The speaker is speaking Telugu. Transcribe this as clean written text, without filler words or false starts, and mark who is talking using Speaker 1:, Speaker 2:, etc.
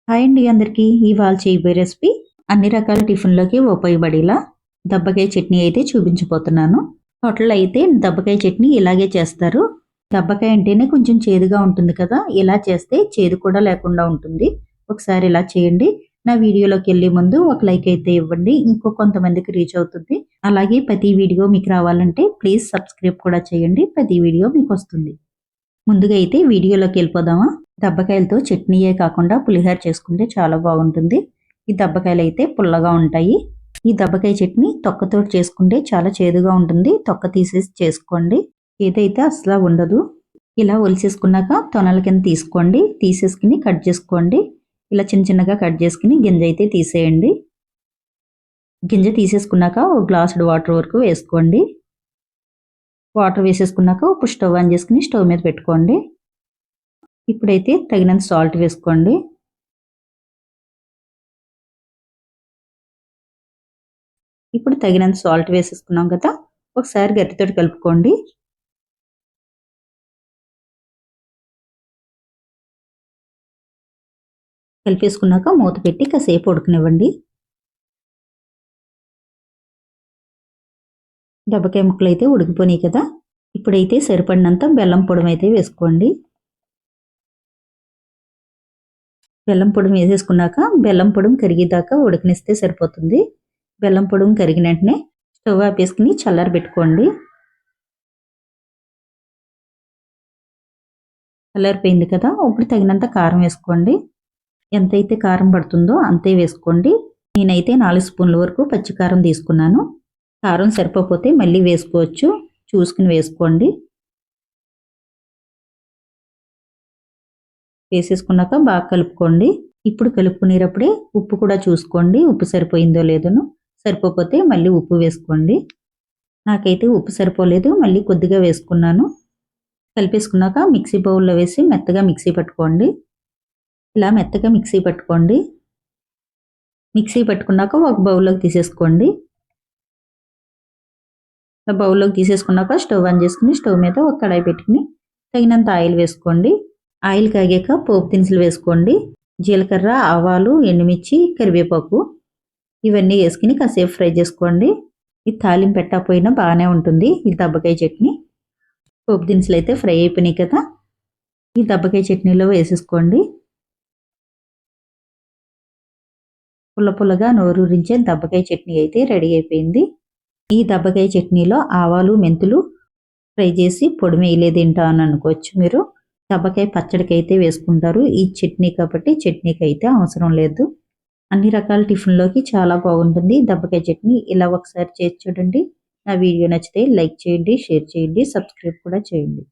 Speaker 1: హాయ్ అండి అందరికీ. ఇవాళ చేయబోయే రెసిపీ అన్ని రకాల టిఫిన్‌లోకి ఉపయోగపడేలా దబ్బకాయ చట్నీ అయితే చూపించబోతున్నాను. హోటల్‌లో అయితే దబ్బకాయ చట్నీ ఇలాగే చేస్తారు. దబ్బకాయ అంటేనే కొంచెం చేదుగా ఉంటుంది కదా! ఇలా చేస్తే చేదు కూడా లేకుండా ఉంటుంది. ఒకసారి ఇలా చేయండి. నా వీడియోలోకెళ్ళే ముందు ఒక లైక్ అయితే ఇవ్వండి. ఇంకో కొంతమందికి రీచ్ అవుతుంది. అలాగే ప్రతి వీడియో మీకు రావాలంటే ప్లీజ్ సబ్స్క్రైబ్ కూడా చేయండి. ప్రతి వీడియో మీకొస్తుంది. ముందుగా అయితే వీడియోలోకి వెళ్ళిపోదామా. దబ్బకాయలతో చట్నీయే కాకుండా పులిహోర చేసుకుంటే చాలా బాగుంటుంది. ఈ దబ్బకాయలు అయితే పుల్లగా ఉంటాయి. ఈ దబ్బకాయ చట్నీ తొక్కతో చేసుకుంటే చాలా చేదుగా ఉంటుంది. తొక్క తీసేసి చేసుకోండి. ఏదైతే అసలు ఉండదు. ఇలా ఒలిసేసుకున్నాక తొనల కింద తీసుకోండి. తీసేసుకుని కట్ చేసుకోండి. ఇలా చిన్న చిన్నగా కట్ చేసుకుని గింజ అయితే తీసేయండి. గింజ తీసేసుకున్నాక ఒక గ్లాసుడు వాటర్ వరకు వేసుకోండి. వాటర్ వేసేసుకున్నాక ఉప్పు స్టవ్ ఆన్ చేసుకుని స్టవ్ మీద పెట్టుకోండి. ఇప్పుడైతే తగినంత సాల్ట్ వేసుకోండి. ఇప్పుడు తగినంత సాల్ట్ వేసేసుకున్నాం కదా, ఒకసారి గట్టితోటి కలుపుకోండి. కలిపేసుకున్నాక మూత పెట్టి కాసేపు ఉడకనివ్వండి. దబ్బకాయ ముక్కలు అయితే ఉడికిపోయినాయి కదా, ఇప్పుడైతే సరిపడినంత బెల్లం పొడి అయితే వేసుకోండి. బెల్లం పొడి వేసేసుకున్నాక బెల్లం పొడి కరిగేదాకా ఉడకనిస్తే సరిపోతుంది. బెల్లం పొడి కరిగిన వెంటనే స్టవ్ ఆపేసుకుని చల్లారి పెట్టుకోండి. చల్లారిపోయింది కదా, ఇప్పుడు తగినంత కారం వేసుకోండి. ఎంతైతే కారం పడుతుందో అంతే వేసుకోండి. నేనైతే 4 స్పూన్ల వరకు పచ్చికారం తీసుకున్నాను. కారం సరిపోతే మళ్ళీ వేసుకోవచ్చు, చూసుకుని వేసుకోండి. వేసేసుకున్నాక బాగా కలుపుకోండి. ఇప్పుడు కలుపుకునేటప్పుడే ఉప్పు కూడా చూసుకోండి, ఉప్పు సరిపోయిందో లేదోనో. సరిపోతే మళ్ళీ ఉప్పు వేసుకోండి. నాకైతే ఉప్పు సరిపోలేదు, మళ్ళీ కొద్దిగా వేసుకున్నాను. కలిపేసుకున్నాక మిక్సీ బౌల్లో వేసి మెత్తగా మిక్సీ పట్టుకోండి. ఇలా మెత్తగా మిక్సీ పట్టుకోండి. మిక్సీ పట్టుకున్నాక ఒక బౌల్లోకి తీసేసుకోండి. బౌల్లోకి తీసేసుకున్నాక స్టవ్ ఆన్ చేసుకుని స్టవ్ మీద ఒక కడాయి పెట్టుకుని తగినంత ఆయిల్ వేసుకోండి. ఆయిల్ కాగాక పోపు దినుసులు వేసుకోండి. జీలకర్ర, ఆవాలు, ఎండుమిర్చి, కరివేపాకు ఇవన్నీ వేసుకుని కాసేపు ఫ్రై చేసుకోండి. ఈ తాలింపు పెట్టకపోయినా బాగానే ఉంటుంది ఈ దబ్బకాయ చట్నీ. పోపు దినుసులు అయితే ఫ్రై అయిపోయినాయి కదా, ఈ దబ్బకాయ చట్నీలో వేసేసుకోండి. పుల్ల పుల్లగా నోరూరించే దబ్బకాయ చట్నీ అయితే రెడీ అయిపోయింది. ఈ దబ్బకాయ చట్నీలో ఆవాలు, మెంతులు ఫ్రై చేసి పొడి వేయలేదు ఏంటా అని అనుకోవచ్చు మీరు. దబ్బకాయ పచ్చడికి అయితే వేసుకుంటారు ఈ చట్నీ, కాబట్టి చట్నీకి అయితే అవసరం లేదు. అన్ని రకాల టిఫిన్లోకి చాలా బాగుంటుంది దబ్బకాయ చట్నీ. ఇలా ఒకసారి చేసి చూడండి. నా వీడియో నచ్చితే లైక్ చేయండి, షేర్ చేయండి, సబ్స్క్రైబ్ కూడా చేయండి.